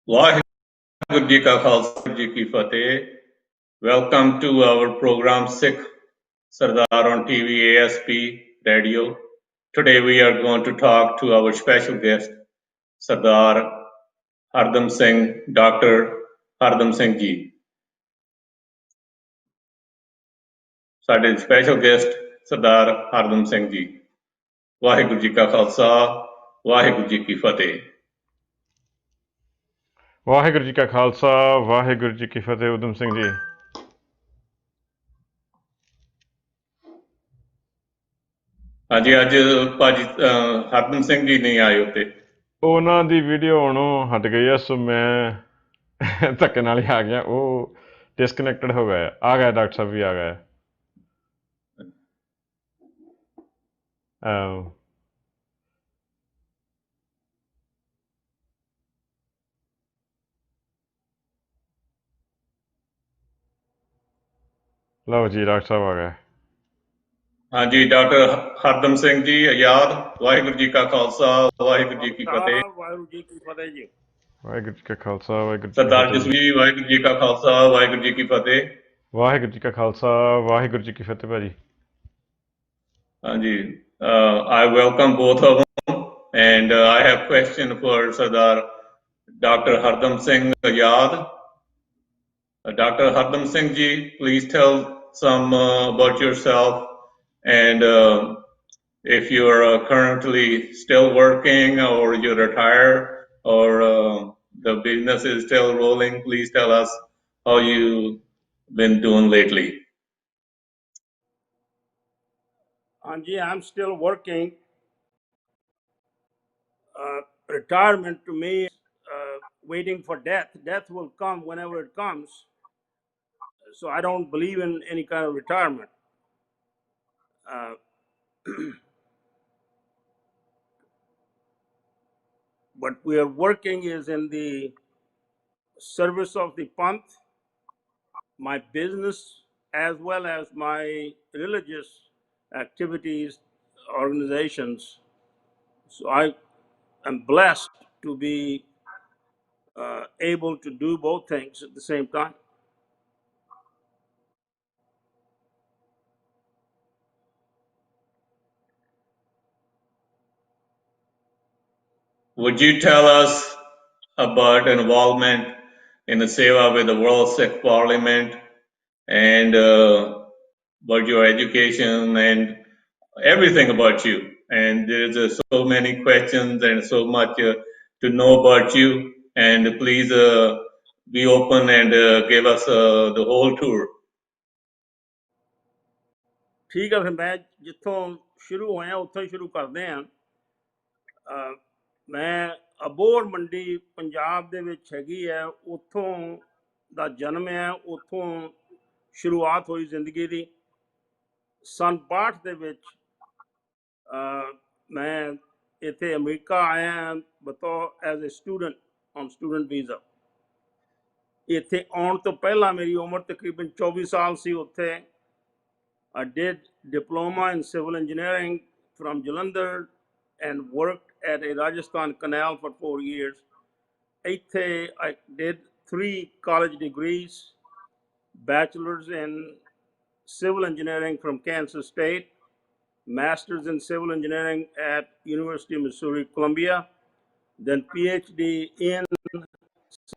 ਵਾਹਿਗੁਰੂ ਜੀ ਕਾ ਖਾਲਸਾ ਜੀ ਕੀ ਫਤਿਹ Welcome to our program Sikh Sardar on TV ASP Radio. Today we are going to talk to our special guest Sardar Hardam Singh, Dr. Hardam Singh ji. ਸਾਡੇ special guest ਸਰਦਾਰ ਹਰਦਮ ਸਿੰਘ ਜੀ ਵਾਹਿਗੁਰੂ ਜੀ ਕਾ ਖਾਲਸਾ ਵਾਹਿਗੁਰੂ ਜੀ ਕੀ ਫਤਿਹ ਵਾਹਿਗੁਰੂ ਜੀ ਕਾ ਖਾਲਸਾ ਵਾਹਿਗੁਰੂ ਜੀ ਕੀ ਫਤਿਹ ਉਦਮ ਸਿੰਘ ਜੀ ਹਾਂਜੀ ਅੱਜ ਭਾਜੀ ਹਰਦਮ ਸਿੰਘ ਜੀ ਨਹੀਂ ਆਏ ਉੱਤੇ ਉਹਨਾਂ ਦੀ ਵੀਡੀਓ ਆਉਣੋਂ ਹਟ ਗਈ ਆ ਸੋ ਮੈਂ ਧੱਕੇ ਨਾਲ ਹੀ ਆ ਗਿਆ ਉਹ ਡਿਸਕਨੈਕਟਡ ਹੋ ਗਿਆ ਆ ਗਿਆ ਡਾਕਟਰ ਸਾਹਿਬ ਵੀ ਆ ਗਏ ਲਓ ਜੀ ਡਾਕਟਰ ਸਾਹਿਬ ਆ ਗਏ ਹਾਂਜੀ ਡਾਕਟਰ ਹਰਦਮ ਸਿੰਘ ਜੀ ਆਜ਼ਾਦ ਵਾਹਿਗੁਰੂ ਜੀ ਕਾ ਖਾਲਸਾ ਵਾਹਿਗੁਰੂ ਜੀ ਕੀ ਫਤਿਹ ਵਾਹਿਗੁਰੂ ਜੀ ਕੀ ਫਤਿਹ ਜੀ ਵਾਹਿਗੁਰੂ ਜੀ ਕਾ ਖਾਲਸਾ ਵਾਹਿਗੁਰੂ ਸਰਦਾਰ ਜਸਵੀਰ ਵਾਹਿਗੁਰੂ ਜੀ ਕਾ ਖਾਲਸਾ ਵਾਹਿਗੁਰੂ ਜੀ ਕੀ ਫਤਿਹ ਵਾਹਿਗੁਰੂ ਜੀ ਕਾ ਖਾਲਸਾ ਵਾਹਿਗੁਰੂ ਜੀ ਕੀ ਫਤਿਹ ਭਾਜੀ ਹਾਂਜੀ I welcome both of them and I have question for Sardar Dr. Hardam Singh Azad. Dr. Hardam Singh ji, please tell some about yourself and if you are currently still working or you retired or the business is still rolling, please tell us how you've been doing lately. Anji, I'm still working. Retirement to me is waiting for death. Death will come whenever it comes. So I don't believe in any kind of retirement. What we are working is in the service of the Panth, my business, as well as my religious activities, organizations. So I am blessed to be able to do both things at the same time. Would you tell us about involvement in the Seva with the World Sikh Parliament and about your education and everything about you? And there's so many questions and so much to know about you. And please be open and give us the whole tour. ਠੀਕ ਹੈ ਫਿਰ ਮੈਂ ਜਿੱਥੋਂ ਸ਼ੁਰੂ ਹੋਇਆ ਉੱਥੋਂ ਹੀ ਸ਼ੁਰੂ ਕਰਦੇ ਹਾਂ ਮੈਂ ਅਬੋਹਰ ਮੰਡੀ ਪੰਜਾਬ ਦੇ ਵਿੱਚ ਹੈਗੀ ਹੈ ਉੱਥੋਂ ਦਾ ਜਨਮ ਹੈ ਉੱਥੋਂ ਸ਼ੁਰੂਆਤ ਹੋਈ ਜ਼ਿੰਦਗੀ ਦੀ ਸੰਨ 62 ਦੇ ਵਿੱਚ ਮੈਂ ਇੱਥੇ ਅਮਰੀਕਾ ਆਇਆ ਬਤੌਰ as a student on student visa ਇੱਥੇ ਆਉਣ ਤੋਂ ਪਹਿਲਾਂ ਮੇਰੀ ਉਮਰ ਤਕਰੀਬਨ 24 ਸਾਲ ਸੀ ਉੱਥੇ I did diploma in civil engineering from Jalandhar and worked at a Rajasthan canal for 4 years. I did 3 college degrees, bachelor's in civil engineering from Kansas State, master's in civil engineering at University of Missouri, Columbia, then PhD in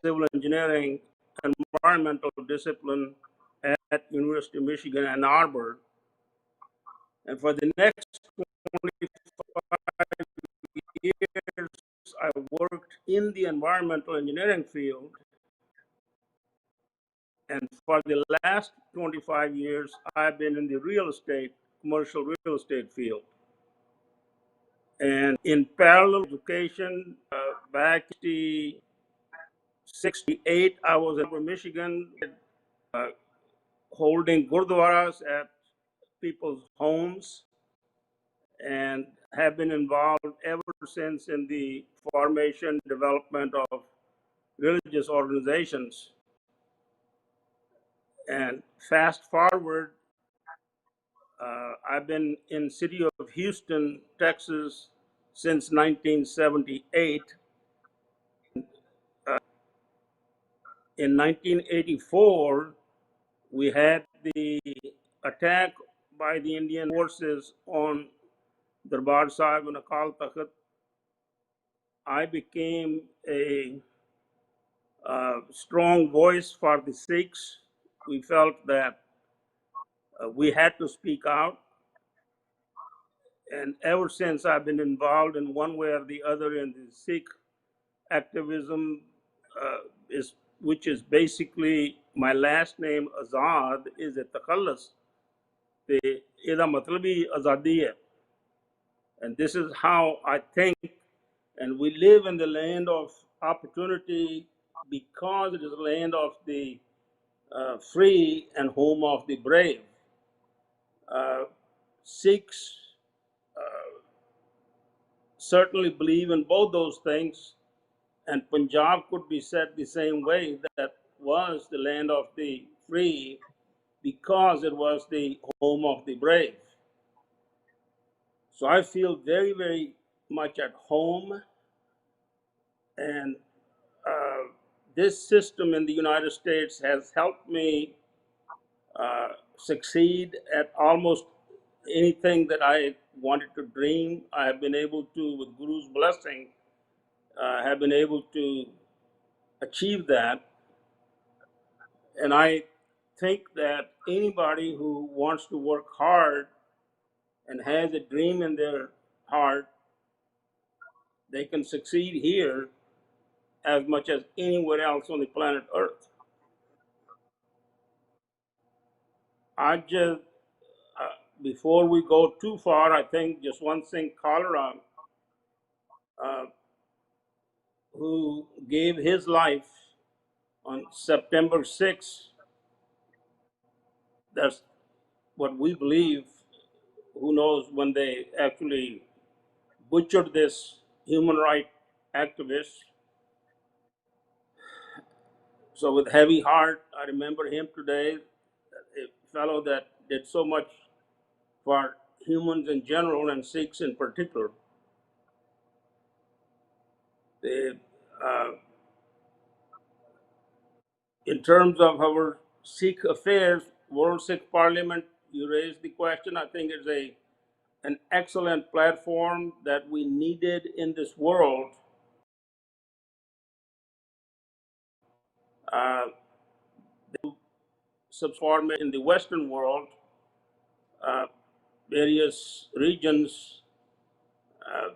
civil engineering and environmental discipline at University of Michigan, Ann Arbor. And for the next 25 years, I worked in the environmental engineering field. And for the last 25 years, I've been in the commercial real estate field. And in parallel education, back in 1968, I was in Michigan holding gurdwaras at people's homes and have been involved ever since in the formation, development of religious organizations. And fast forward, I've been in city of Houston, Texas since 1978. In 1984, we had the attack by the Indian forces on Darbar Sahib and Akal Takht. I became a strong voice for the Sikhs. We felt that we had to speak out. And ever since I've been involved in one way or the other in the Sikh activism, is which is basically my last name Azad is a takhallas. The ida matlab hi azadi hai. And this is how I think. And we live in the land of opportunity because it is the land of the free and home of the brave. Uh, Sikhs certainly believe in both those things, and Punjab could be said the same way, that was the land of the free because it was the home of the brave. So I feel very, very much at home, and uh, this system in the United States has helped me succeed at almost anything that I wanted to dream. I have been able to, with Guru's blessing, have been able to achieve that. And I think that anybody who wants to work hard and has a dream in their heart, they can succeed here as much as anywhere else on the planet Earth. I just, before we go too far, I think just one thing, Cholera, uh, who gave his life on September 6th, that's what we believe. Who knows when they actually butchered this human rights activist. So with heavy heart, I remember him today, a fellow that did so much for humans in general and Sikhs in particular. They, uh, in terms of our Sikh affairs, World Sikh Parliament, you raised the question. I think it's an excellent platform that we needed in this world. Uh, Subform in the Western world, uh, various regions. Uh,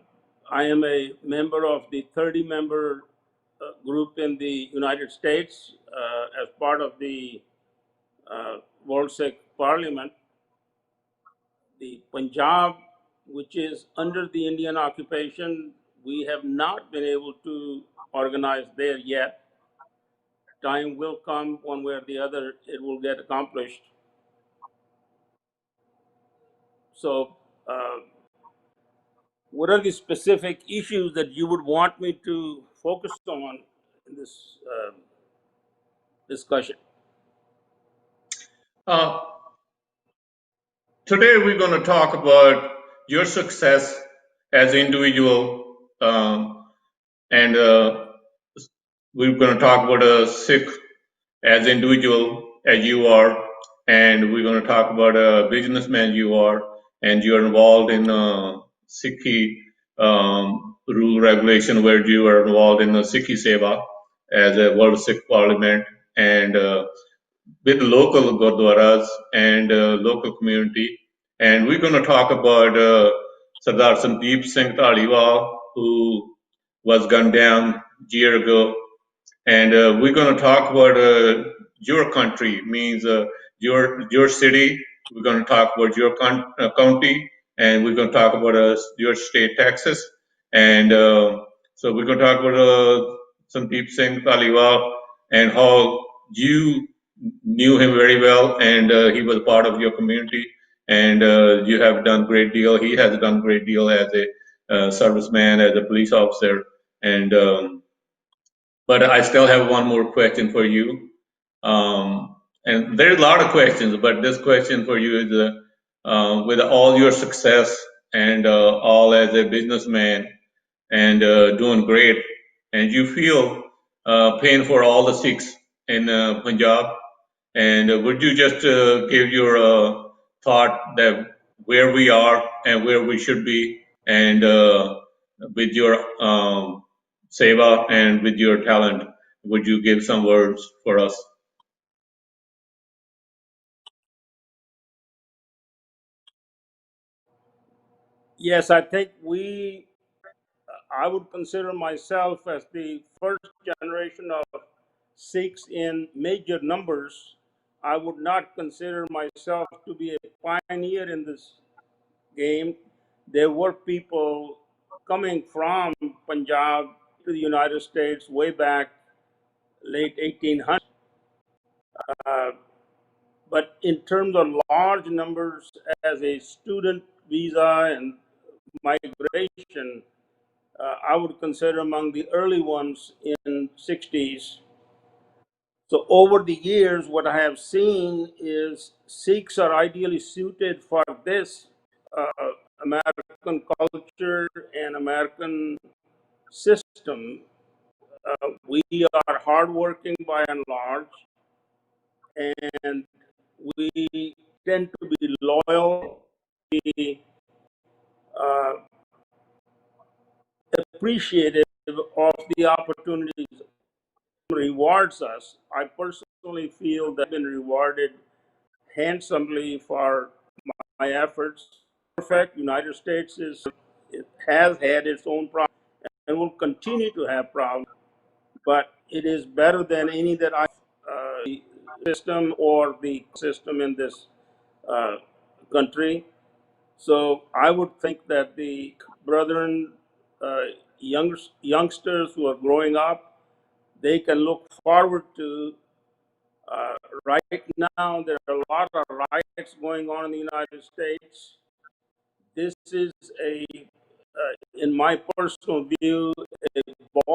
I am a member of the 30-member group in the United States as part of the World Sikh Parliament. The Punjab, which is under the Indian occupation, we have not been able to organize there yet. Time will come, one way or the other, it will get accomplished. So, what are the specific issues that you would want me to focus on in this discussion? Uh, Today we're going to talk about your success as an individual, and we're going to talk about a Sikh as an individual as you are, and we're going to talk about a businessman you are, and you're involved in Sikhi rule regulation where you are involved in the Sikhi Seva as a World Sikh Parliament, and with local gurdwaras and local community. And we're going to talk about Sardar Sandeep Singh Dhaliwal, who was gunned down a year ago. And we're going to talk about your country, means your city. We're going to talk about your county, and we're going to talk about your state, Texas. And so we're going to talk about Sandeep Singh Dhaliwal and how you knew him very well, and he was part of your community, and you have done great deal. He has done great deal as a serviceman, as a police officer, and but I still have one more question for you. And there's a lot of questions, but this question for you is with all your success and all as a businessman and doing great, and you feel pain for all the Sikhs in Punjab. And would you just give your thought that where we are and where we should be, and with your seva and with your talent, would you give some words for us? Yes, I think I would consider myself as the first generation of Sikhs in major numbers. I would not consider myself to be a pioneer in this game. There were people coming from Punjab to the United States way back late 1800s. Uh, but in terms of large numbers as a student visa and migration, I would consider among the early ones in 60s. So over the years, what I have seen is Sikhs are ideally suited for this uh, American culture and American system. We are hardworking by and large, and we tend to be loyal, be uh, appreciative of the opportunities rewards us. I personally feel that I've been rewarded handsomely for my efforts. Perfect. United States it has had its own problems and will continue to have problems, but it is better than any that I the system or the system in this uh, country. So I would think that the brethren, youngsters who are growing up, they can look forward to. Uh, right now, there are a lot of riots going on in the United States. This is in my personal view, a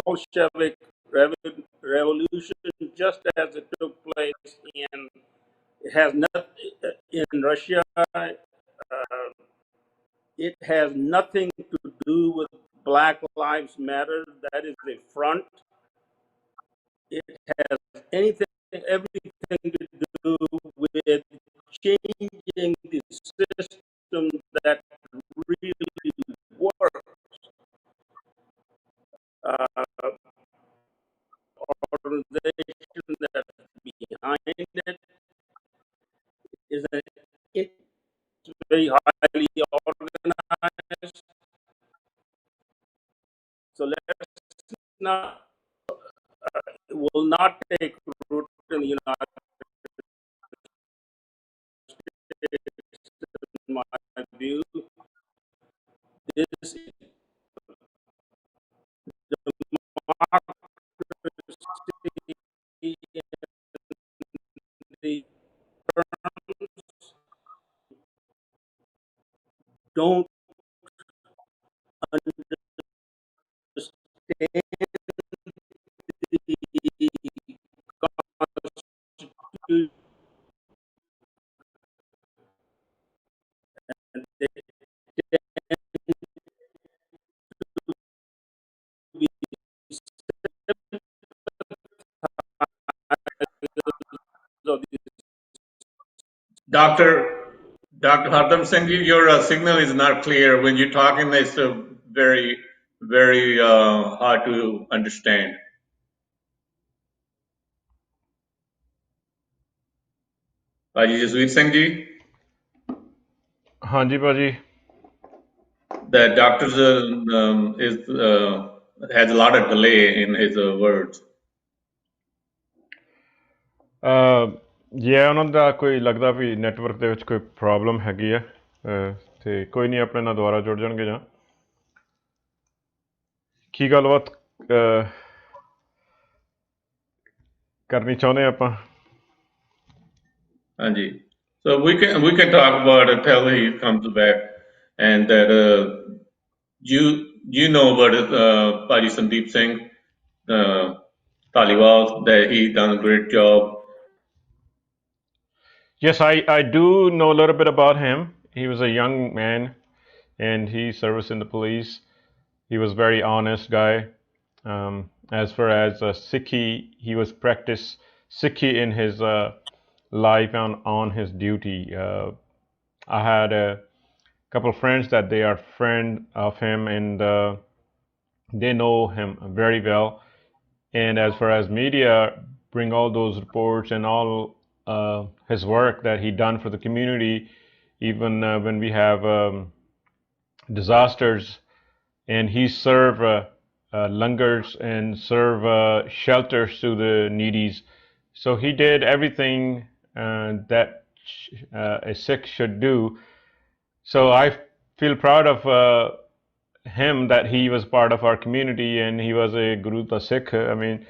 Bolshevik revolution, just as it took place in. It has not in Russia. It has nothing to do with Black Lives Matter. That is a front. It has anything, everything to do with changing the system that really works. Uh, organization that's behind it is it's very highly organized. So let's not, it will not take root in the United States, in my view. This democracy the don't understand the Constitution and they tend to be of the Doctor Dr. Hardam Singh, your signal is not clear. When you're talking, it's very, very hard to understand. Paji Jasweer Singh ji, ਹਾਂਜੀ ਭਾਜੀ the doctor's is has a lot of delay in his words. ਜੇ ਉਹਨਾਂ ਦਾ ਕੋਈ ਲੱਗਦਾ ਵੀ network ਦੇ ਵਿੱਚ ਕੋਈ problem ਹੈਗੀ ਆ ਤੇ ਕੋਈ ਨਹੀਂ ਆਪਣੇ ਨਾਲ ਦੁਬਾਰਾ ਜੁੜ ਜਾਣਗੇ ਜਾਂ ਕੀ ਗੱਲਬਾਤ ਕਰਨੀ ਚਾਹੁੰਦੇ ਆਪਾਂ Anji. So we can talk about it till he comes back, and that you know about Paji Sandeep Singh Dhaliwal, that he done a great job. Yes, I do know a little bit about him. He was a young man and he served in the police. He was a very honest guy. As far as Sikhi, he was practiced Sikhi in his life and on his duty. I had a couple friends that they are friend of him, and they know him very well. And as far as media bring all those reports and all his work that he done for the community, even when we have disasters, and he serve langars and serve shelters to the needies. So he did everything that a Sikh should do. So I feel proud of him that he was part of our community and he was a Guru to Sikh. I mean,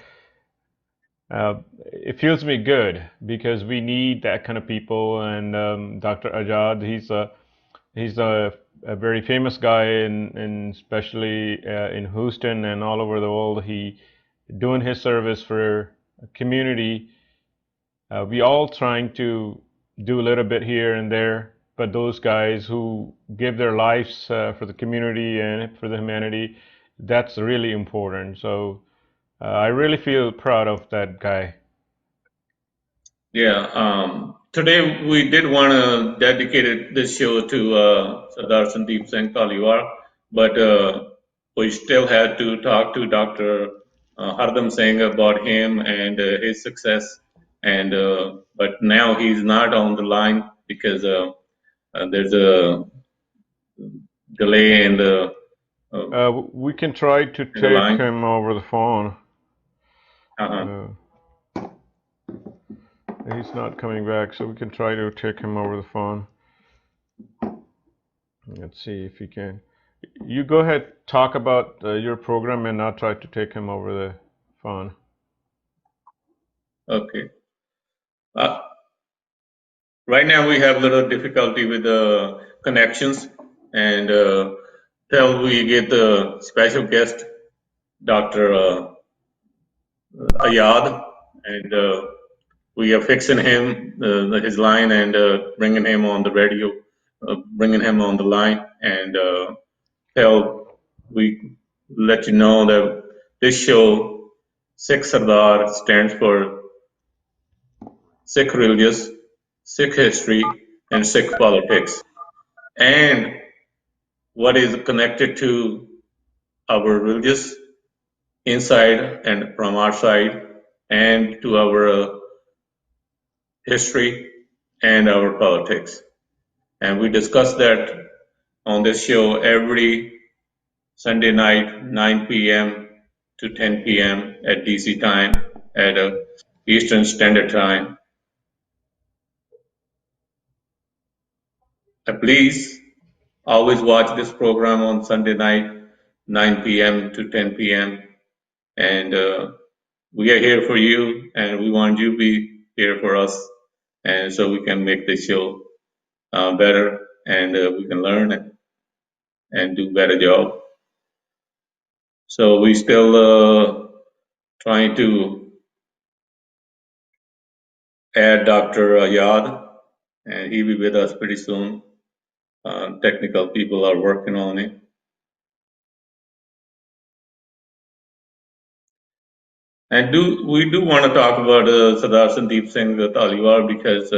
it feels me good because we need that kind of people. And Dr. Azad, he's a very famous guy in especially in Houston and all over the world. He doing his service for a community. We all trying to do a little bit here and there, but those guys who give their lives for the community and for the humanity, that's really important. So I really feel proud of that guy. Yeah. Today we did want to dedicate this show to Sardar Sandeep Singh Dhaliwal, but we still had to talk to Dr. Hardam Singh about him and his success. And but now he's not on the line because there's a delay We can try to in the take line. him over the phone. Uh-huh. He's not coming back, so we can try to take him over the phone. Let's see if he can. You go ahead, talk about your program, and I'll try to take him over the phone. Okay. Right now we have a little difficulty with the connections, and till we get the special guest, Dr. Ayad, and we are fixing him his line and bringing him on the radio, bringing him on the line, and till we let you know that this show, Sikh Sardar, stands for Sikh religious, Sikh history, and Sikh politics, and what is connected to our religious inside and from our side, and to our history and our politics. And we discuss that on this show every Sunday night, 9 p.m. to 10 p.m. at DC time, at Eastern Standard Time. Please always watch this program on Sunday night, 9 p.m. to 10 p.m. And we are here for you, and we want you to be here for us, and so we can make this show better, and we can learn and do better job. So we still trying to add Dr. Yad, and he'll be with us pretty soon. Technical people are working on it. And we do want to talk about Sardar Sandeep Singh Dhaliwal because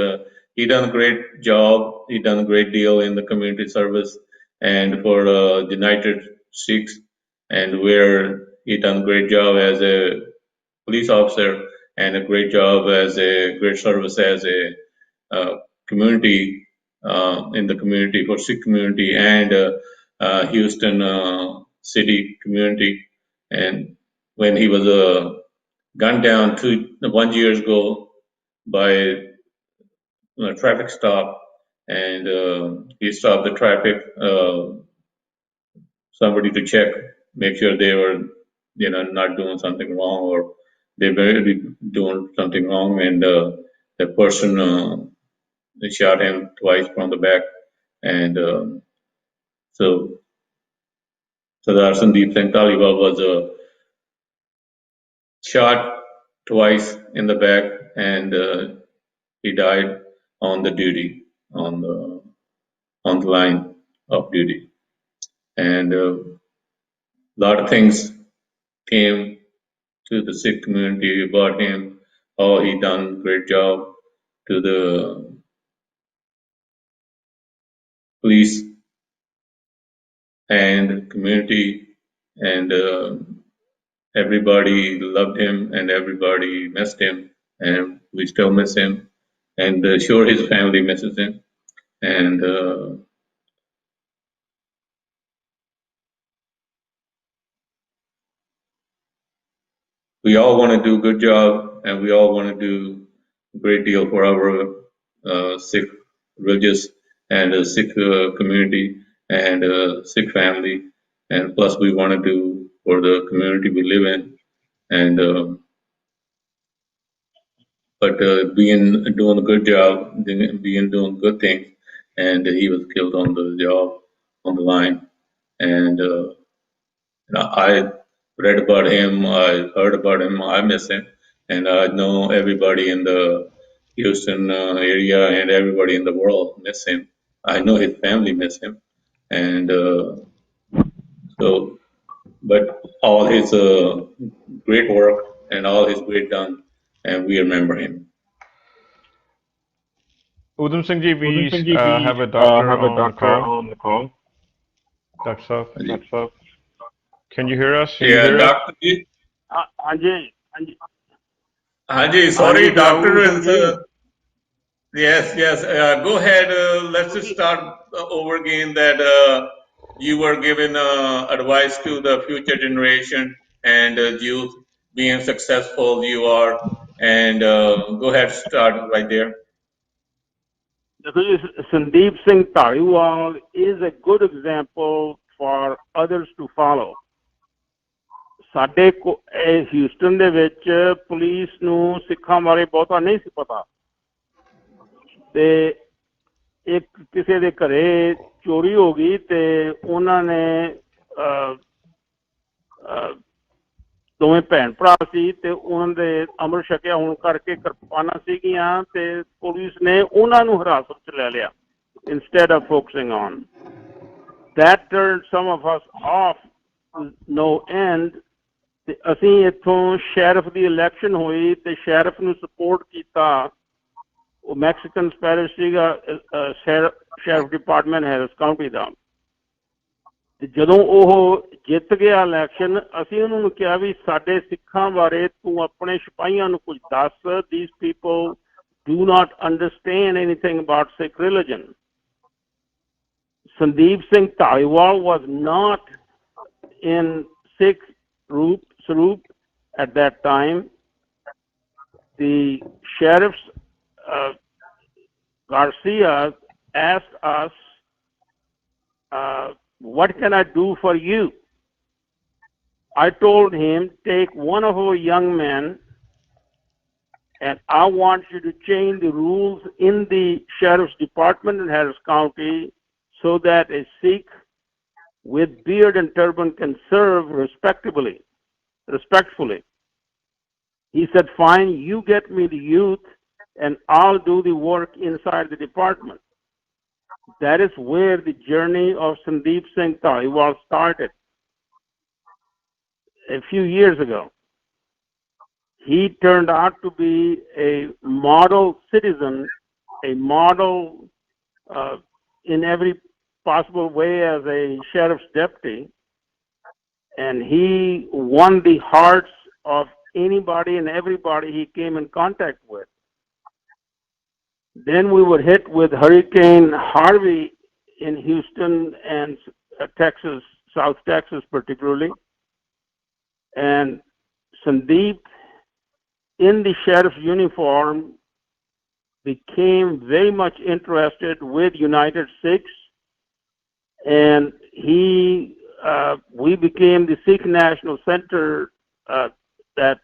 he done a great job. He done a great deal in the community service and for United Sikhs, and where he done a great job as a police officer and a great job as a great service as a community in the community for Sikh community and Houston city community. And when he was gunned down 1 year ago by a traffic stop, and he stopped the traffic. Somebody to check, make sure they were, not doing something wrong, or they were really doing something wrong, and the person shot him twice from the back, and so Sardar Sandeep Singh Dhaliwal was shot twice in the back, and he died on the duty, on the line of duty, and a lot of things came to the Sikh community about him. how he done great job to the police and community, and everybody loved him and everybody missed him, and we still miss him, and sure his family misses him, and we all want to do a good job, and we all want to do a great deal for our Sikh religious and Sikh community and Sikh family, and plus we want to do for the community we live in, and but being doing a good job, being doing good things, and he was killed on the job on the line, and I read about him, I heard about him, I miss him, and I know everybody in the Houston area and everybody in the world miss him. I know his family miss him, and so, but all his great work and all his great done, and we remember him. Udam Singh ji, Udam we Singh ji, we have a doctor have a on the doctor call. on the call. Dr. Saab, Doctor, can you hear us? can you Yeah, hear us? Doctor Ji. ਹਾਂਜੀ ਹਾਂਜੀ Haji, ਹਾਂਜੀ sorry, ਜਲਾਲੂ doctor Singh is. ਜੀ Yes, yes. Go ahead. Let's just ਤੁਸੀਂ start over again. That you were given advice to the future generation and youth being successful you are, and go ahead, start right there. ਦੇਖੋ ਜੀ Sandeep Singh Dhaliwal is a good example for others to follow. ਸਾਡੇ Houston ਦੇ ਵਿੱਚ police ਨੂੰ ਸਿੱਖਾਂ ਬਾਰੇ ਬਹੁਤਾ ਨਹੀਂ ਸੀ ਪਤਾ, ਤੇ ਇੱਕ ਕਿਸੇ ਦੇ ਘਰੇ ਚੋਰੀ ਹੋ ਗਈ ਤੇ ਉਹਨਾਂ ਨੇ ਦੋਵੇਂ ਭੈਣ ਭਰਾ ਸੀ ਤੇ ਉਹਨਾਂ ਦੇ ਅੰਮ੍ਰਿਤ ਛਕਿਆ ਹੋਣ ਕਰਕੇ ਕਿਰਪਾਨਾਂ ਸੀਗੀਆਂ ਤੇ ਪੁਲਿਸ ਨੇ ਉਹਨਾਂ ਨੂੰ ਹਿਰਾਸਤ 'ਚ ਲੈ ਲਿਆ instead of focusing on. That turned some of us off to no end. ਤੇ ਅਸੀਂ ਇੱਥੋਂ ਸ਼ੈਰਿਫ ਦੀ ਇਲੈਕਸ਼ਨ ਹੋਈ ਤੇ ਸ਼ੈਰਿਫ ਨੂੰ ਸਪੋਰਟ ਕੀਤਾ, ਉਹ ਮੈਕਸੀਕਨ ਸਪੈਰਿਸ਼ ਸੀਗਾ, ਸ਼ੈਰਿਫ ਡਿਪਾਰਟਮੈਂਟ ਹੈਰਿਸ ਕਾਊਂਟੀ ਦਾ। ਤੇ ਜਦੋਂ ਉਹ ਜਿੱਤ ਗਿਆ ਇਲੈਕਸ਼ਨ, ਅਸੀਂ ਉਹਨਾਂ ਨੂੰ ਕਿਹਾ ਵੀ ਸਾਡੇ ਸਿੱਖਾਂ ਬਾਰੇ ਤੂੰ ਆਪਣੇ ਸਿਪਾਹੀਆਂ ਨੂੰ ਕੁਝ ਦੱਸ। These people do not understand anything about Sikh religion. Sandeep Singh Dhaliwal was not in Sikh Sarup at that time. The sheriffs Garcia asked us, what can I do for you? I told him, take one of our young men and I want you to change the rules in the sheriff's department in Harris County so that a Sikh with beard and turban can serve respectfully. He said, fine, you get me the youth and I'll do the work inside the department. That is where the journey of Sandeep Singh Dhaliwal started a few years ago. He turned out to be a model citizen, a model in every possible way as a sheriff's deputy, and he won the hearts of anybody and everybody he came in contact with. Then we were hit with Hurricane Harvey in Houston and Texas, South Texas particularly, and Sandeep, in the sheriff's uniform, became very much interested with United Sikhs, and we became the Sikh National Center that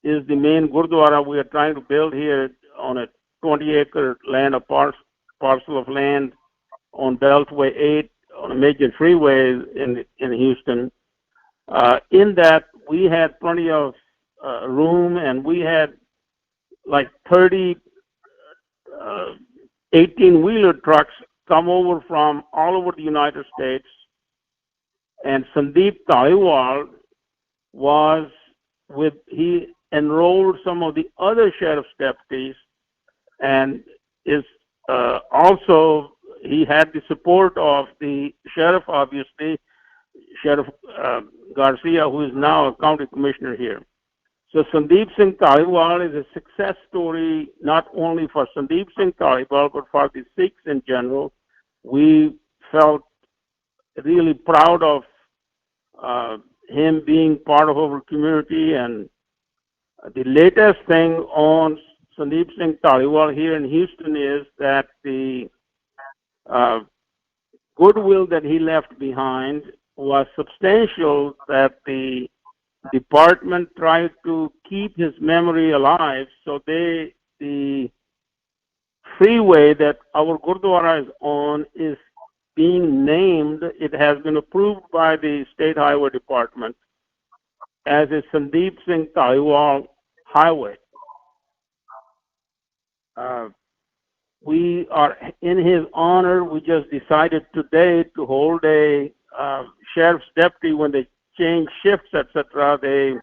is the main Gurdwara we are trying to build here on a 20-acre land, a parcel of land on Beltway 8 on a major freeway in Houston. In that, we had plenty of room, and we had like 30 18-wheeler trucks come over from all over the United States, and Sandeep Dhaliwal was enrolled some of the other sheriff's deputies, and is also, he had the support of the sheriff, obviously, Sheriff Garcia, who is now a county commissioner here. So Sandeep Singh Dhaliwal is a success story not only for Sandeep Singh Dhaliwal but for the Sikhs in general. We felt really proud of him being part of our community, and the latest thing on Sandeep Singh Dhaliwal here in Houston is that the goodwill that he left behind was substantial, that the department tried to keep his memory alive. So the freeway that our Gurdwara is on is being named. It has been approved by the State Highway Department as a Sandeep Singh Dhaliwal Highway. We are in his honor. We just decided today to hold a sheriff's deputy. When they change shifts, etc., they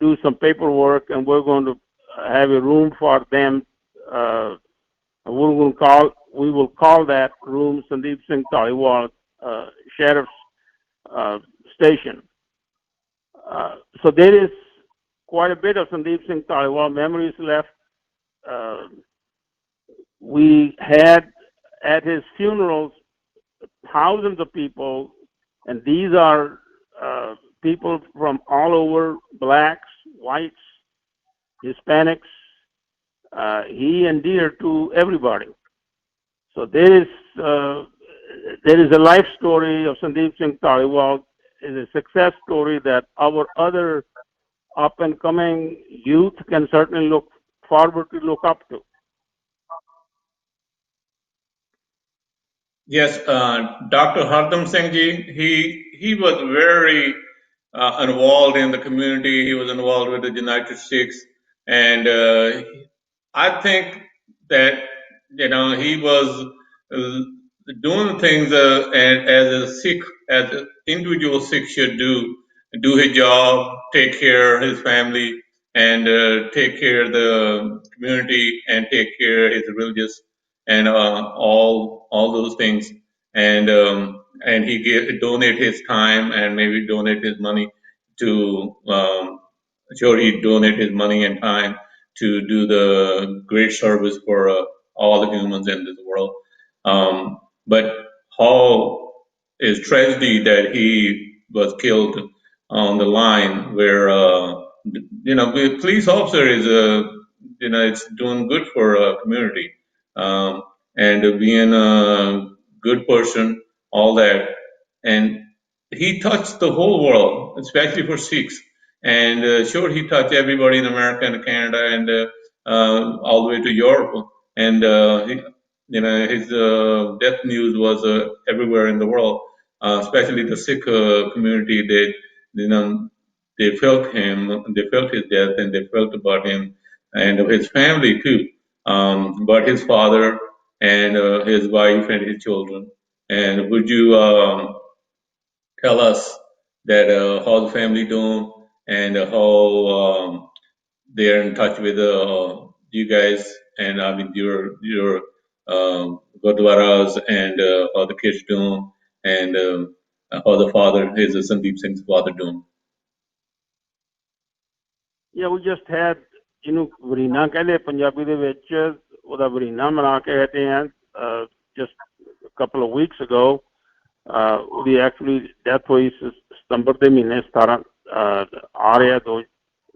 do some paperwork, and we're going to have a room for them. We will call that room Sandeep Singh Dhaliwal Sheriff's Station. So there is quite a bit of Sandeep Singh Dhaliwal memories left. We had at his funerals thousands of people, and these are people from all over, blacks, whites, Hispanics. He endeared to everybody. So there is a life story of Sandeep Singh Dhaliwal, is a success story that our other up and coming youth can certainly look forward to, look up to. Yes, Dr. Hardam Singh ji, he was very involved in the community. He was involved with the United Sikhs, and I think that he was uh, doing things and as a Sikh, as an individual Sikh should do his job, take care of his family, and take care of the community, and take care of his religious and all those things. And he donate his time and maybe donate his money to sure he donate his money and time to do the great service for all the humans in this world. But how is tragedy that he was killed on the line where the police officer is it's doing good for a community, um, and being a good person, all that, and he touched the whole world, especially for Sikhs. And sure, he touched everybody in America and Canada and all the way to Europe. And his death news was everywhere in the world, especially the Sikh community. They felt him, they felt his death, and they felt about him and his family too. But his father and his wife and his children. And would you tell us that how the family doing and how they're in touch with you guys, and I mean your gurdwaras, and how the kids doing, and how the father, his Sandeep Singh's father doing? Yeah, we just had, ਵਰੀਨਾ ਕਹਿੰਦੇ ਪੰਜਾਬੀ ਦੇ ਵਿੱਚ, ਉਹਦਾ ਵਰੀਨਾ ਮਨਾ ਕੇ ਹਟੇ ਆ just a couple of weeks ago. ਉਹਦੀ actually death ਹੋਈ ਸਤੰਬਰ ਦੇ ਮਹੀਨੇ 17 ਆ ਰਿਹਾ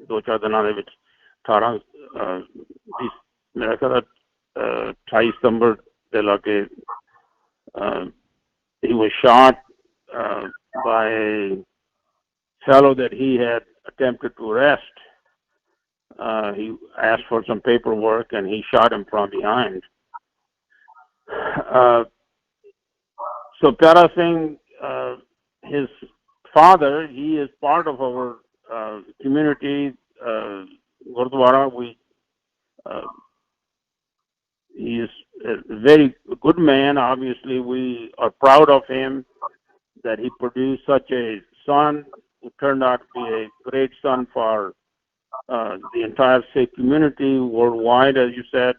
ਦੋ ਚਾਰ ਦਿਨਾਂ ਦੇ ਵਿੱਚ 18 ਮੇਰਾ ਖਿਆਲ 28 ਸਤੰਬਰ ਦੇ ਲਾਗੇ. He was shot by a fellow that he had attempted to arrest. He asked for some paperwork and he shot him from behind. So Pyara Singh, his father, he is part of our community, Gurdwara. He is a very good man. Obviously, we are proud of him that he produced such a son who turned out to be a great son for the entire Sikh community worldwide, as you said.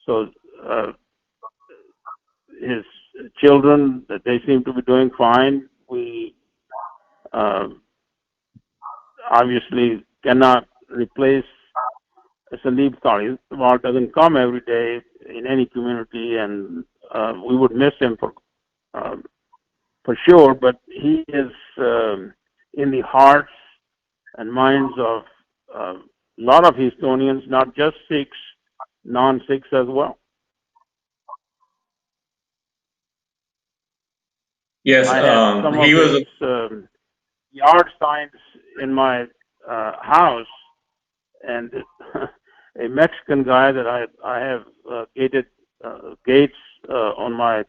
So his children, they seem to be doing fine. We obviously cannot replace Sandeep Dhaliwal. Doesn't come every day in any community, and we would miss him for sure. But he is in the hearts and minds of a lot of Estonians, not just Sikhs, non-Sikhs as well. Yes, I had some he of was. his yard signs in my house, and a Mexican guy that I have gates on my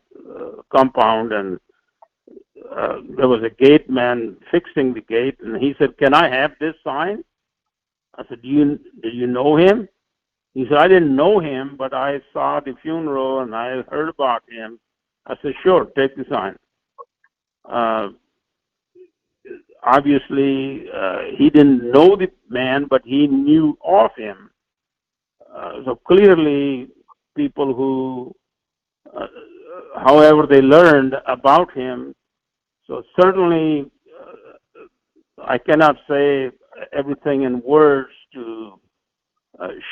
compound, and there was a gate man fixing the gate, and he said, "Can I have this sign?" I said, "Do you know him?" He said, "I didn't know him, but I saw the funeral and I heard about him." I said, "Sure, take the sign." Obviously, he didn't know the man, but he knew of him. So clearly, people who, however, they learned about him. So certainly, I cannot say everything in words to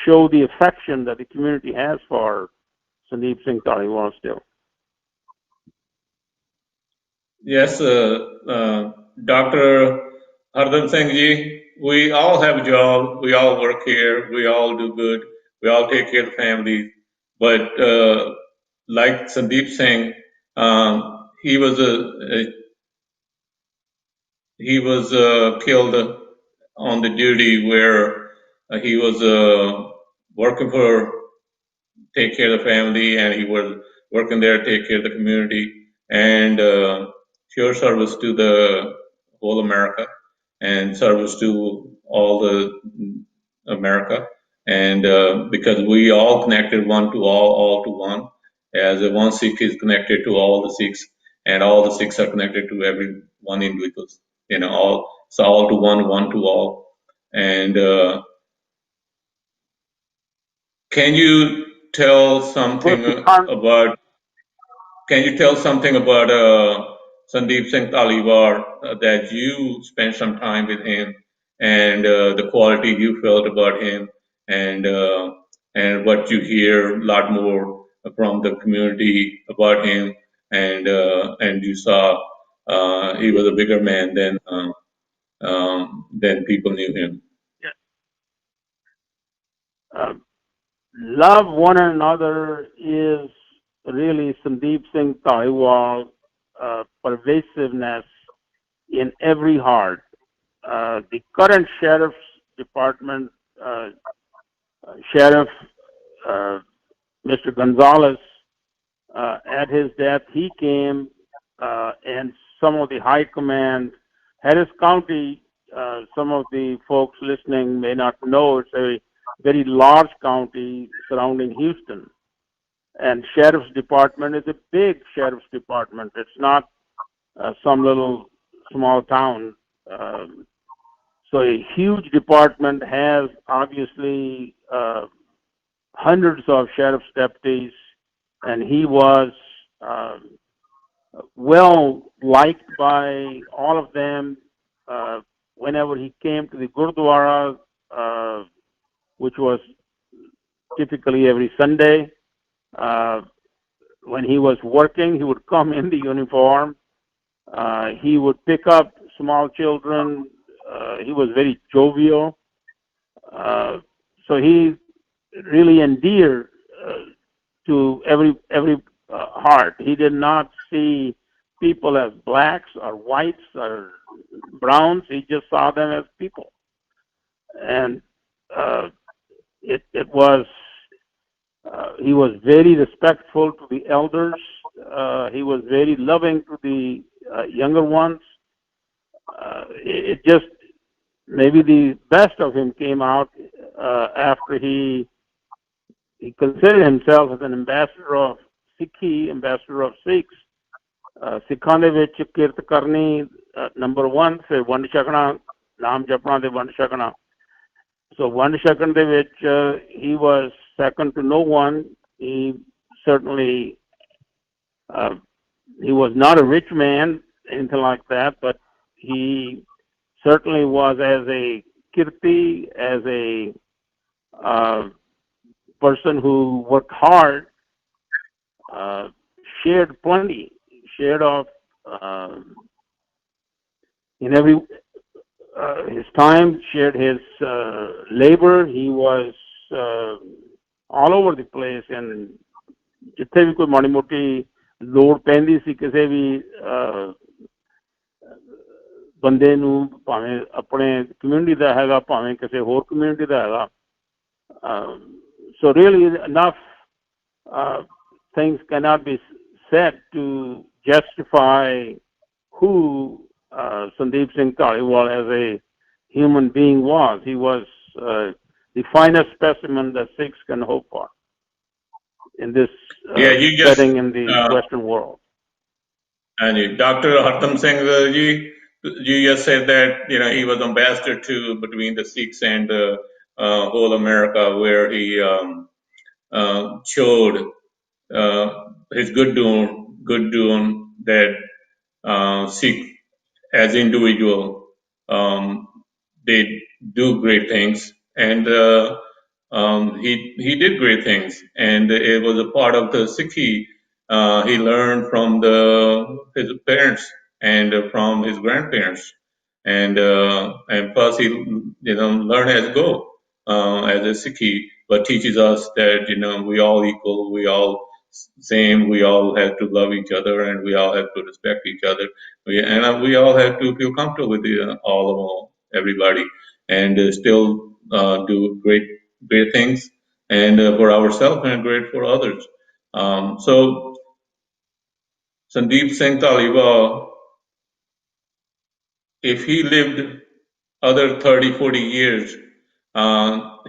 show the affection that the community has for Sandeep Singh Dhaliwal still. Yes, Dr. Hardam Singh ji, we all have a job, we all work here, we all do good, we all take care of the family. But like Sandeep Singh, he was killed on the duty where he was working for take care of the family, and he was working there to take care of the community and pure service to the whole America and service to all the America. And because we all connected one to all to one, as a one Sikh is connected to all the Sikhs, and all the Sikhs are connected to every one individual. All so all to one to all. And can you tell something about? Can you tell something about Sandeep Singh Dhaliwal that you spent some time with him and the quality you felt about him and what you hear a lot more from the community about him and you saw he was a bigger man than people knew him. Love one another is really Sandeep Singh Dhaliwal pervasiveness in every heart. The current sheriff's department, Sheriff Mr. Gonzalez, at his death, he came and some of the high command, Harris County, some of the folks listening may not know, it's a very large county surrounding Houston. And sheriff's department is a big sheriff's department. It's not some little small town. So a huge department has obviously hundreds of sheriff's deputies, and he was well liked by all of them. Whenever he came to the Gurdwara, which was typically every Sunday, when he was working, he would come in the uniform. He would pick up small children. He was very jovial. So he really endeared to every heart. He did not see people as blacks or whites or browns. He just saw them as people. And it was he was very respectful to the elders. He was very loving to the younger ones. It just maybe the best of him came out after he considered himself as an ambassador of Sikhi, ambassador of Sikhs. Sikhਾਂ ਦੇ ਵਿੱਚ ਕਿਰਤ ਕਰਨੀ number 1 ਫਿਰ ਵੰਡ ਛਕਣਾ ਨਾਮ ਜਪਣਾ ਤੇ ਵੰਡ ਛਕਣਾ। So ਵੰਡ ਛਕਣ ਦੇ ਵਿੱਚ he was second to no one. He certainly he was not a rich man, anything like that, but he certainly was as a kirti, as a person who worked hard, shared plenty, shared of in every his time, shared his labor. He was all over the place, and ਜਿੱਥੇ ਵੀ ਕੋਈ ਮਾੜੀ ਮੋਟੀ ਲੋੜ ਪੈਂਦੀ ਸੀ ਕਿਸੇ ਵੀ ਬੰਦੇ ਨੂੰ, ਭਾਵੇਂ ਆਪਣੇ ਕਮਿਊਨਿਟੀ ਦਾ ਹੈਗਾ, ਭਾਵੇਂ ਕਿਸੇ ਹੋਰ ਕਮਿਊਨਿਟੀ ਦਾ ਹੈਗਾ। So really enough things cannot be said to justify who Sandeep Singh Dhaliwal as a human being was. He was the finest specimen that Sikhs can hope for in this setting in the Western world. And Dr. Hardam Singh ji, you just said that he was ambassador between the Sikhs and whole America, where he showed his good doing that Sikh as individual they do great things, and he did great things, and it was a part of the Sikhi. He learned from his parents and from his grandparents, and plus he learned as go as a Sikhi, but teaches us that we all equal, we all same, we all have to love each other, and we all have to respect each other, and we all have to feel comfortable with everybody, and still do great things, and for ourselves and great for others. So Sandeep Singh Dhaliwal, if he lived other 30-40 years,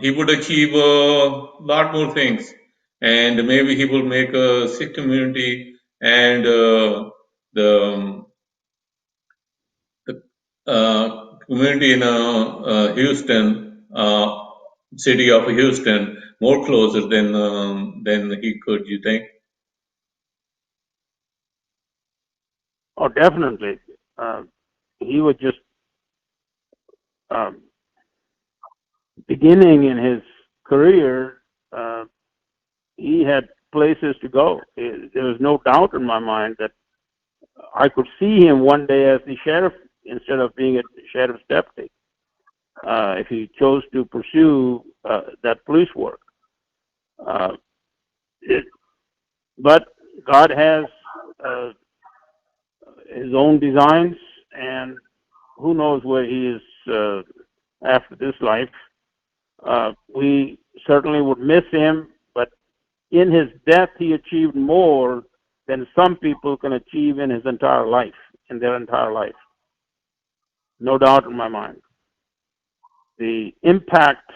he would achieve a lot more things, and maybe he will make a Sikh community and the community in Houston, city of Houston, more closer than he could. You think? Oh, definitely. He was just beginning in his career. He had places to go. There was no doubt in my mind that I could see him one day as the sheriff instead of being a sheriff's deputy, if he chose to pursue that police work. But God has his own designs, and who knows where he is after this life. We certainly would miss him, but in his death he achieved more than some people can achieve in his entire life, in their entire life. No doubt in my mind. The impact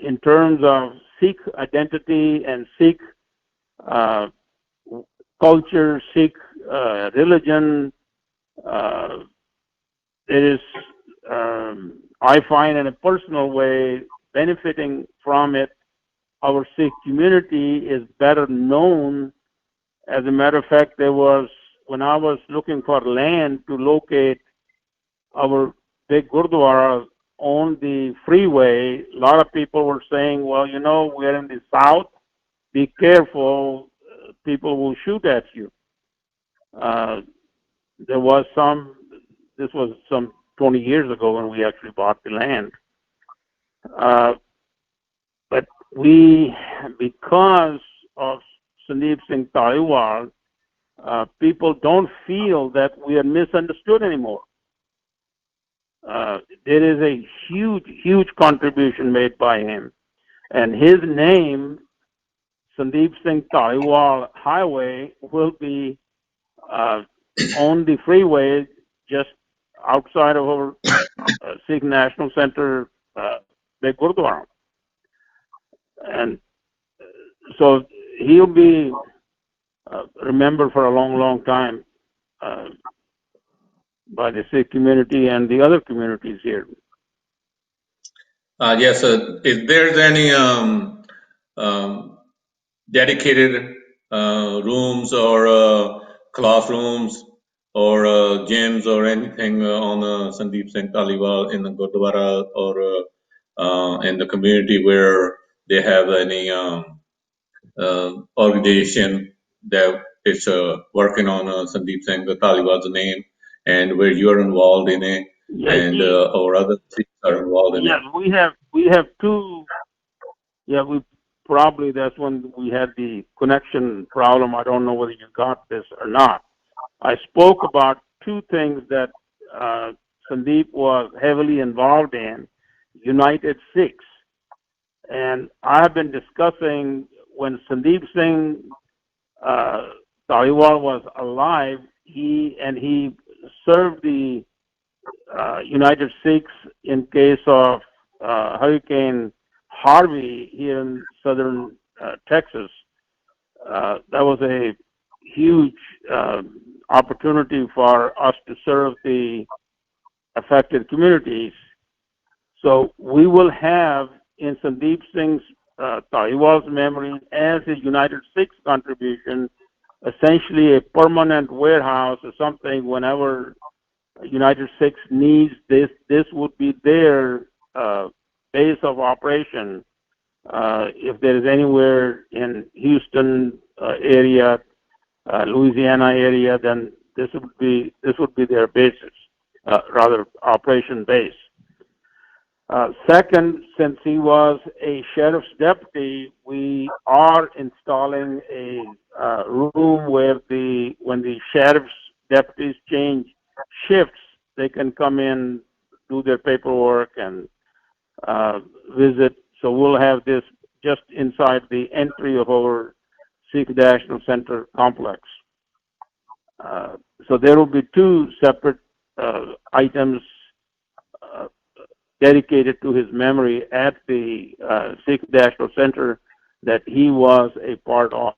in terms of Sikh identity and Sikh culture, Sikh religion, it is, I find in a personal way, benefiting from it. Our Sikh community is better known. As a matter of fact, when I was looking for land to locate our big Gurdwara on the freeway, a lot of people were saying, well, we're in the south, be careful, people will shoot at you. This was some 20 years ago when we actually bought the land. But because of Sandeep Singh Dhaliwal, people don't feel that we are misunderstood anymore. There is a huge contribution made by him, and his name, Sandeep Singh Dhaliwal Highway, will be on the freeway just outside of our Sikh National Center, Big Gurdwara. And so he'll be remembered for a long time. by the Sikh community and the other communities here. Yes, if there's any um, dedicated rooms or classrooms or gyms or anything on Sandeep Singh Dhaliwal in the Gurdwara or in the community where they have any organization that is working on Sandeep Singh Dhaliwal's name and where you're involved in it Yeah, and or other things are involved in it. yes, we have two. Yeah, we probably that's when we had the connection problem. I don't know whether you got this or not. I spoke about two things that uh, Sandeep was heavily involved in: United Sikhs, and I have been discussing when Sandeep Singh uh, Dhaliwal was alive. He served the United Sikhs in case of Hurricane Harvey here in southern Texas. That was a huge opportunity for us to serve the affected communities. So we will have in Sandeep Singh's Dhaliwal's memory as his United Sikhs contribution, essentially a permanent warehouse or something whenever United States needs this. This would be their base of operation. If there is anywhere in Houston area, Louisiana area, then this would be their basis, rather operation base. Second, since he was a sheriff's deputy, we are installing a room where when the sheriff's deputies change shifts, they can come in, do their paperwork, and visit. So we'll have this just inside the entry of our Sikh National Center complex. So there will be two separate items uh, dedicated to his memory at the Sikh National Center that he was a part of.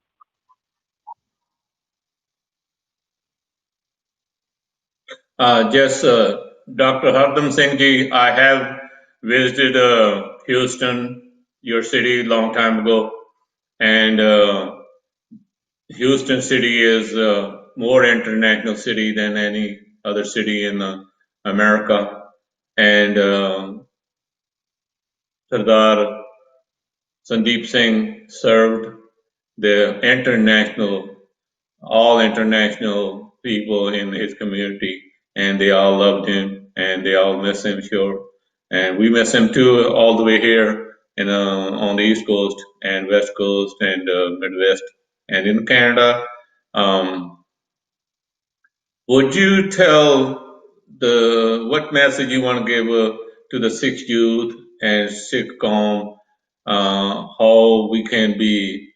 Yes, Dr. Hardam Singh ji, I have visited Houston, your city, long time ago, and Houston city is more international city than any other city in America. And Sardar Sandeep Singh served the all international people in his community, and they all loved him, and they all miss him, sure. And we miss him too, all the way here in on the East Coast and West Coast and Midwest and in Canada. Um, would you tell what message you want to give to the Sikh youth and Sikh Kaum, how we can be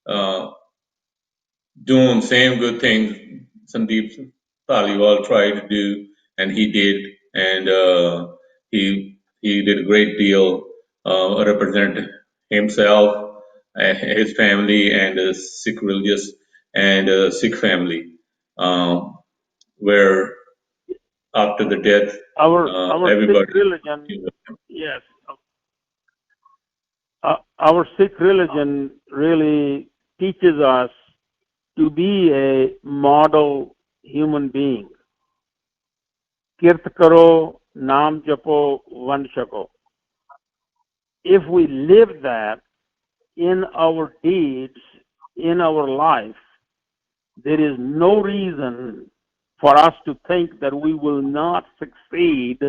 uh, doing same good things Sandeep Dhaliwal tried to do, and he did, and he did a great deal, represent himself, his family, and the Sikh religious and Sikh family, where after the death, Our Sikh everybody. religion, yes, our Sikh religion really teaches us to be a model human being. Kirt karo, naam japo, vand shako. If we live that in our deeds, in our life, there is no reason for us to think that we will not succeed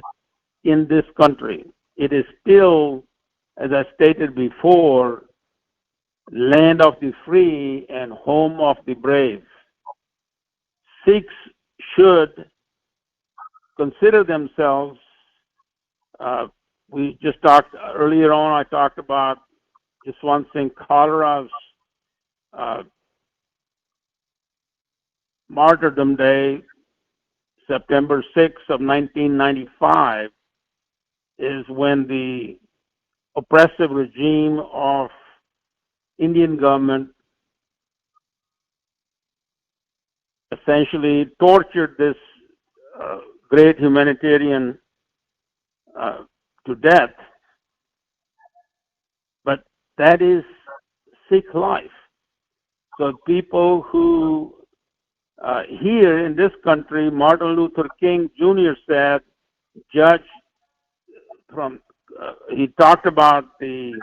in this country. It is still, as I stated before, land of the free and home of the brave. Sikhs should consider themselves. Uh, we just talked earlier on. I talked about Jaswant Singh Khalra's uh, martyrdom day, September 6th of 1995, is when the oppressive regime of Indian government essentially tortured this great humanitarian to death, but that is Sikh life. So people who here in this country, Martin Luther King Jr. said, judge from, he talked about the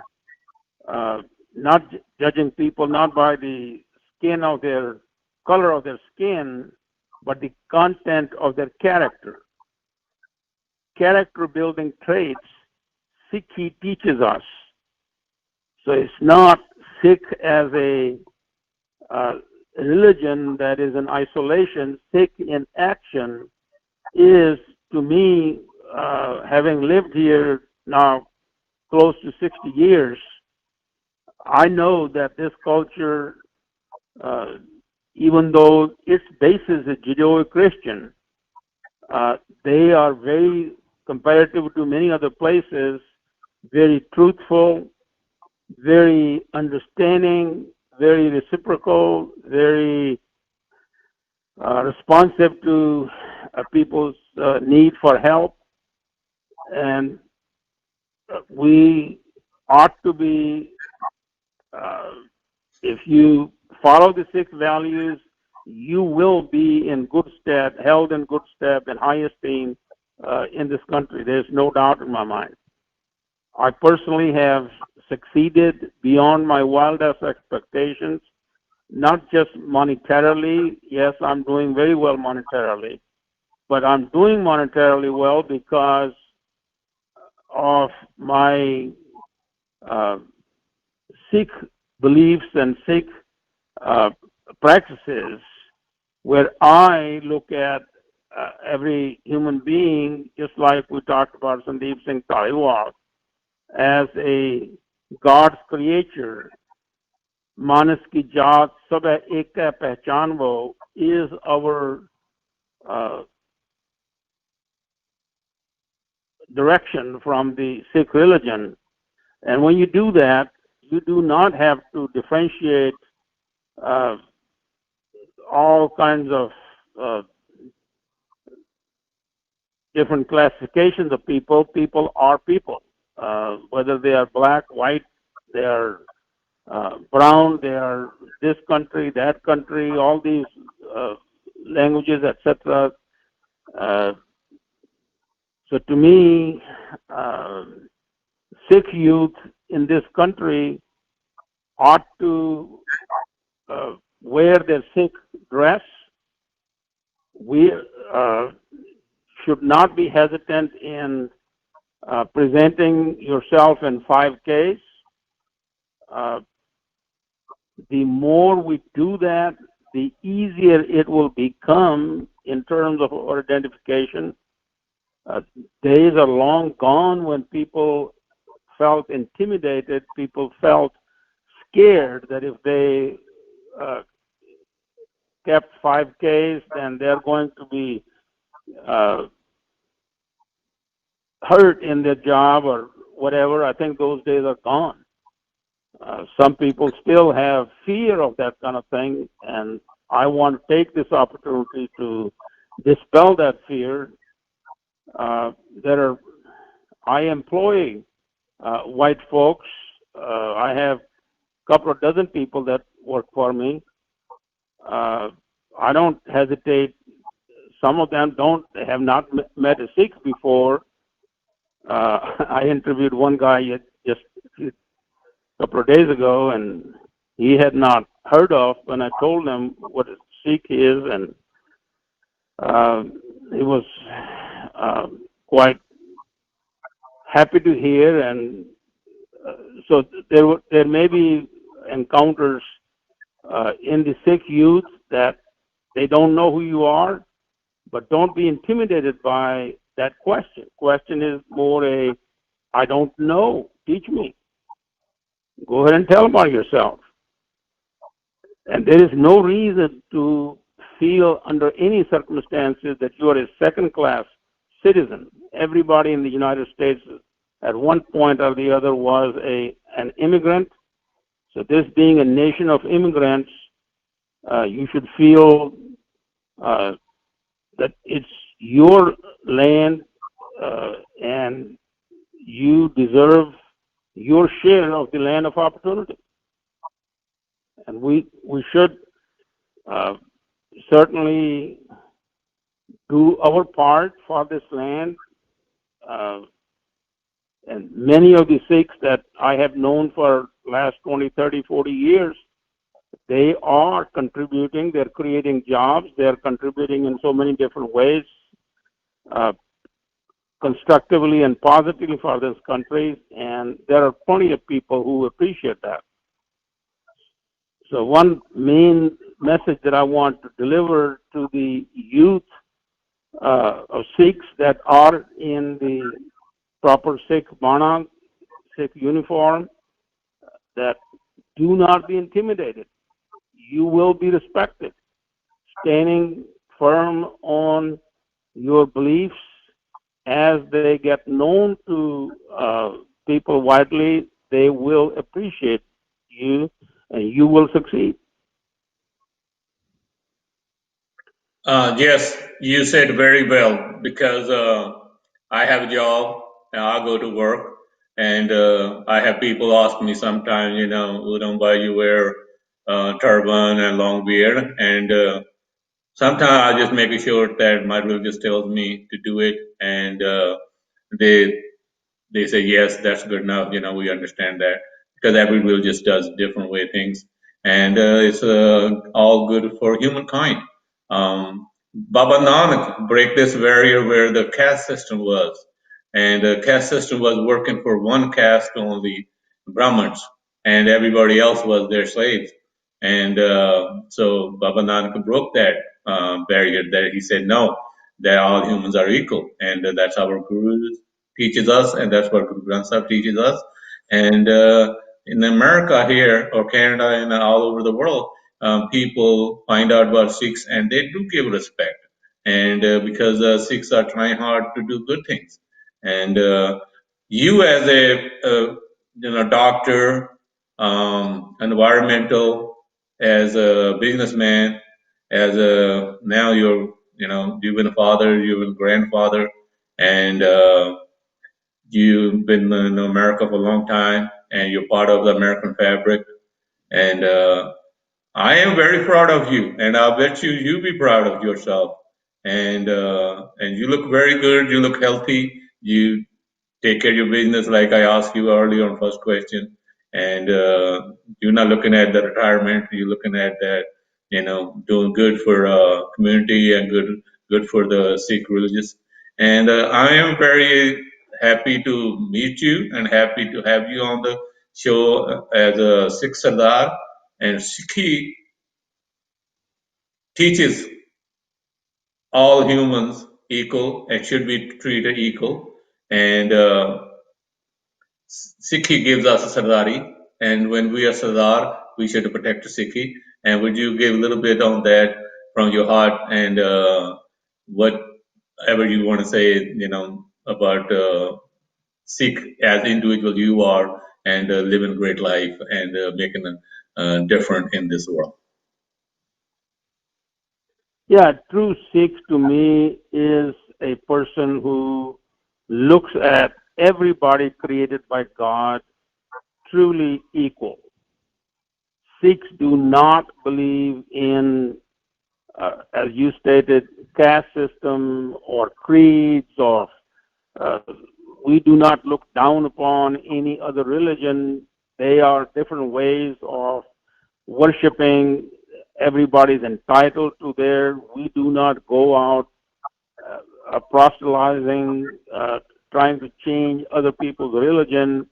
not judging people not by the skin of their color of their skin, but the content of their character. Character building traits Sikh teaches us. So it's not Sikh as a religion that is in isolation. Sikh in action is, to me, having lived here now close to 60 years, I know that this culture, even though its basis is Judeo-Christian, they are very, comparative to many other places, very truthful, very understanding, very reciprocal, very responsive to people's need for help. And we ought to be, if you follow the Sikh values, you will be in good stead, held in good stead and high esteem in this country. There's no doubt in my mind. I personally have succeeded beyond my wildest expectations, not just monetarily. Yes, I'm doing very well monetarily, but I'm doing monetarily well because of my Sikh beliefs and Sikh practices, where I look at every human being, just like we talked about Sandeep Singh Dhaliwal, as a God's creature. Manas ki jaat sab hai ek hai pehchan wo is our direction from the Sikh religion. And when you do that, you do not have to differentiate all kinds of different classifications of people. People are people, whether they are black, white, they are brown, they are this country, that country, all these languages, etc. So to me, Sikh youth in this country ought to wear their Sikh dress. We should not be hesitant in presenting yourself in 5Ks. The more we do that, the easier it will become in terms of our identification. Days are long gone when people felt intimidated, people felt scared that if they kept 5Ks, then they're going to be hurt in their job or whatever. I think those days are gone. Some people still have fear of that kind of thing, and I want to take this opportunity to dispel that fear. I employ white folks. I have a couple of dozen people that work for me. I don't hesitate. Some of them have not met a Sikh before. I interviewed one guy just a couple of days ago, and he had not heard of when I told him what a Sikh is, and he was quite happy to hear. And so there may be encounters in the Sikh youth that they don't know who you are, but don't be intimidated by that question. Question is more I don't know, teach me. Go ahead and tell about yourself. And there is no reason to feel under any circumstances that you are a second-class citizen. Everybody in the United States at one point or the other was an immigrant. So this being a nation of immigrants, you should feel that it's your land, and you deserve your share of the land of opportunity. And we should uh, certainly do our part for this land. Uh, and many of the Sikhs that I have known for last 20, 30, 40 years, they are contributing, they're creating jobs, they're contributing in so many different ways, uh, constructively and positively for this country, and there are plenty of people who appreciate that. So one main message that I want to deliver to the youth of Sikhs that are in the proper Sikh Bana, Sikh uniform, that do not be intimidated. You will be respected. Standing firm on your beliefs as they get known to people widely, they will appreciate you and you will succeed. Yes, you said very well because I have a job and I go to work, and I have people ask me sometimes, Udam, why you wear turban and long beard, and sometimes I just make sure that my religious tells me to do it, and they they say yes, that's good enough. We understand that because every religion just does different way things, and it's all good for humankind. Baba Nanak break this barrier where the caste system was, and the caste system was working for one caste only, Brahmins, and everybody else was their slaves. And so Baba Nanak broke that barrier. That he said no, that all humans are equal, and that's our Guru teaches us, and that's what Guru Granth Sahib teaches us. And in America here, or Canada, and all over the world, people find out about Sikhs, and they do give respect. And because Sikhs are trying hard to do good things, and you as a doctor, environmental, as a businessman, as a now you've been a father, you've been a grandfather, and you've been in America for a long time, and you're part of the American fabric. And I am very proud of you, and I'll bet you be proud of yourself. And you look very good. You look healthy. You take care of your business, like I asked you earlier on first question. And you're not looking at the retirement. You're looking at that, doing good for community and good for the Sikh religious. And I am very happy to meet you and happy to have you on the show as a Sikh Sardar. And Sikhi teaches all humans equal and should be treated equal. And Sikhi gives us a Sardari, and when we are Sardar, we should protect Sikhi. And would you give a little bit on that from your heart, and whatever you want to say, about Sikh as individual you are, and living a great life and making a difference in this world. Yeah, true Sikh to me is a person who looks at everybody created by God truly equal. Sikhs do not believe in, as you stated, caste system or creeds, or uh, we do not look down upon any other religion. They are different ways of worshiping. Everybody's entitled to their. We do not go out proselytizing, trying to change other people's religion.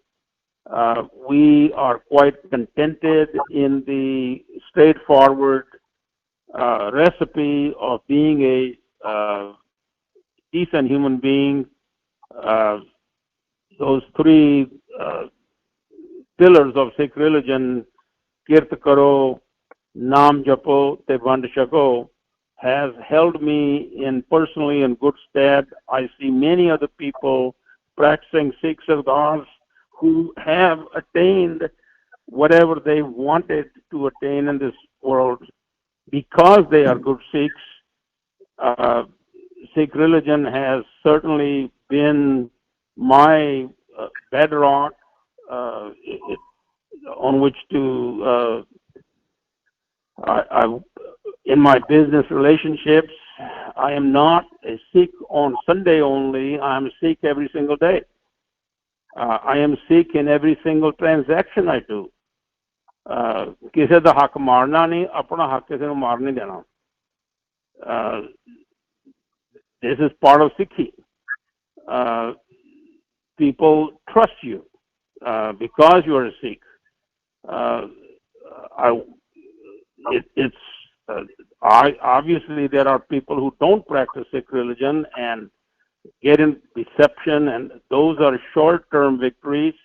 We are quite contented in the straightforward recipe of being a decent human being. Uh, those three pillars of Sikh religion, Kirt Karo, Naam Japo, Te Vand Shako, has held me in personally in good stead. I see many other people practicing Sikh Sardars who have attained whatever they wanted to attain in this world because they are good Sikhs. Uh, Sikh religion has certainly been my bedrock on which to I in my business relationships. I am not a Sikh on Sunday only. I am a Sikh every single day. I am Sikh in every single transaction I do. ਕਿਸੇ ਦਾ ਹੱਕ ਮਾਰਨਾ ਨਹੀਂ, ਆਪਣਾ ਹੱਕ ਕਿਸੇ ਨੂੰ ਮਾਰ ਨਹੀਂ ਦੇਣਾ. This is part of Sikhi. People trust you because you are a Sikh. Obviously there are people who don't practice Sikh religion and get in deception, and those are short-term victories.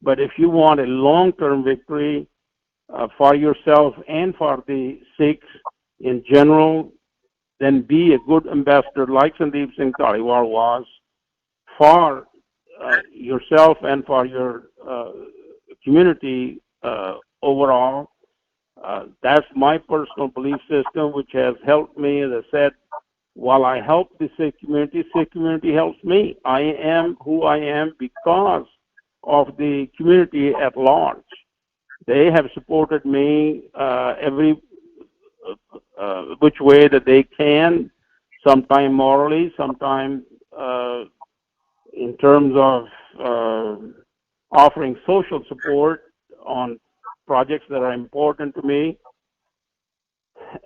But if you want a long-term victory for yourself and for the Sikhs in general, then be a good ambassador like Sandeep Singh Dhaliwal was for yourself and for your community overall. That's my personal belief system, which has helped me. As I said, while I help the Sikh community helps me. I am who I am because of the community at large. They have supported me every which way that they can, sometime morally, sometime in terms of offering social support on projects that are important to me.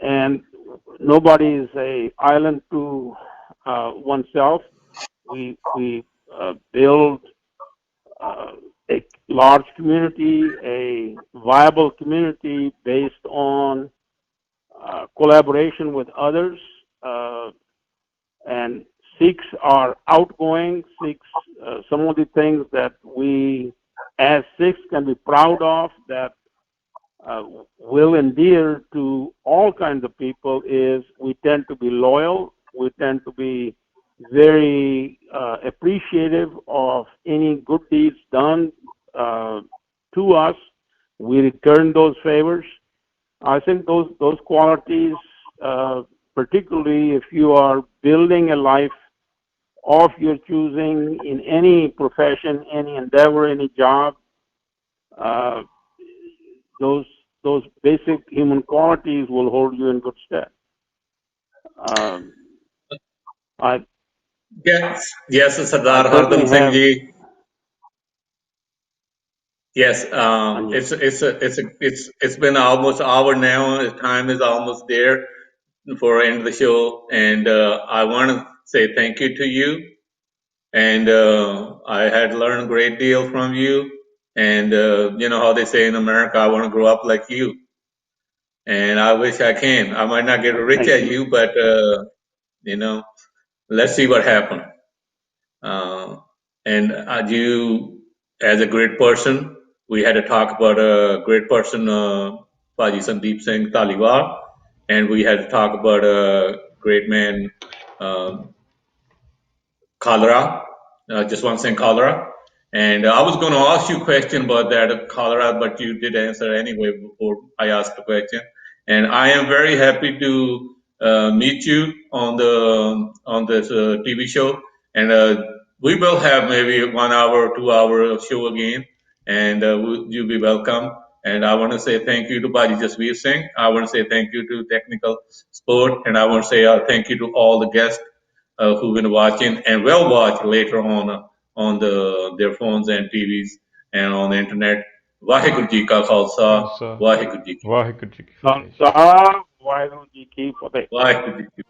And nobody is an island to oneself. We build a large community, a viable community based on collaboration with others. And Sikhs are outgoing. Sikhs, some of the things that we as Sikhs can be proud of that will endear to all kinds of people is we tend to be loyal. We tend to be very appreciative of any good deeds done to us. We return those favors. I think those qualities, particularly if you are building a life of your choosing in any profession, any endeavor, any job, those basic human qualities will hold you in good stead. Yes, Sardar Hardam Singh ji. Yes, it's been almost an hour now. The time is almost there for end of the show, and I want to say thank you to you. And I had learned a great deal from you. And you know how they say in America, I want to grow up like you. And I wish I can. I might not get rich as you, but you know, let's see what happens. And you, as a great person, we had to talk about a great person, Paji Sandeep Singh Dhaliwal, and we had to talk about a great man, cholera. Just one thing, cholera. And I was going to ask you a question about that cholera, but you did answer anyway before I asked the question. And I am very happy to meet you on this TV show. And we will have maybe 1 hour or 2 hour show again, and you'll be welcome. And I want to say thank you to Baji Jasveer Singh. I want to say thank you to Technical Sport, and I want to say thank you to all the guests who've been watching and will watch later on their phones and TVs and on the internet. Vaheguru Ji Ka Khalsa, Vaheguru Ji Ki Vaheguru Ji ki Khalsa, Vaheguru Ji Ki Fateh. Vaheguru Ji Ki